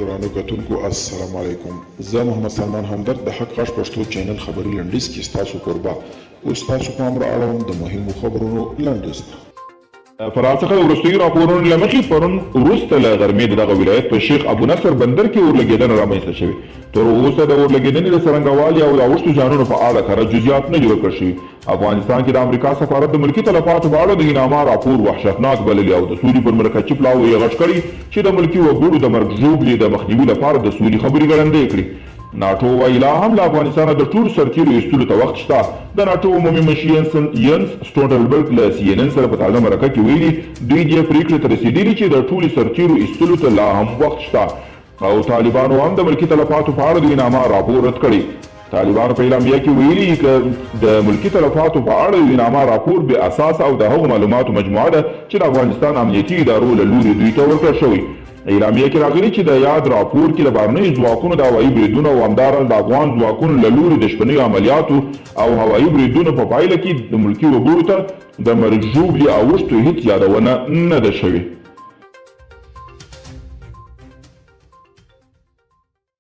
درانو کتونکو السلام علیکم. زه محمد سلمان همدرد د حق غږ پښتو چینل خبري لنډیز کې ستاسو کوربه اوس تاسو پام را اړوم د مهمو خبرونو لنډیز ته. فرانسه څخه وروستي راپورونه له مخې پرون وروسته له غرمې د دغه ولایت په شیخ ابو نصر بندر کې اورلګېدنه رامنځته شوې. تر اوسه د اورلګېدنې د څرنګوالي او د اوښتو زیانونو په اړه کره جزئیات نه جوړ کړل شوي. افغانستان کې د امریکا سفارت د ملکي تلفاتو په اړه د انعامه راپور وحشتناک بللی او د سولې پر مرکچي پلاو یې غږ کړی چې د ملکي وګړو د مرګ ژوبلې د مخنیوي لپاره د سولې خبرې ګړندۍ کړي. ناټو وایي لا هم له افغانستانه د ټولو سرتیرو ایستلو ته وخت شته. د ناټو عمومي مشر ینس سټولټنبرګ له CNN سره په تازه مرکه کې ویلي دوی دې پرېکړې ته رسېدلي چې د ټولو سرتیرو ایستلو ته لا هم وخت شته او طالبانو هم د ملکي تلفاتو په اړه د انعامه راپور رد کړی. طالبانو په اعلامیه کې ویلي چې د ملکي تلفاتو په اړه د انعامه راپور بې اساسه او د هغو معلوماتو مجموعه ده چې د افغانستان امنیتي ادارو له لوري دوی ته ورکړل شوی. اعلامیه کې راغلي چې د یاد راپور کې د بهرنیو ځواکونو د هوایي بریدونو او همداراز د افغان ځواکونو له لوري د شپنیو عملیاتو او هوایي بریدونو په پایله کې د ملکي وګړو ته د مرګ ژوبلې او اوښتو هیڅ یادونه نه ده شوې.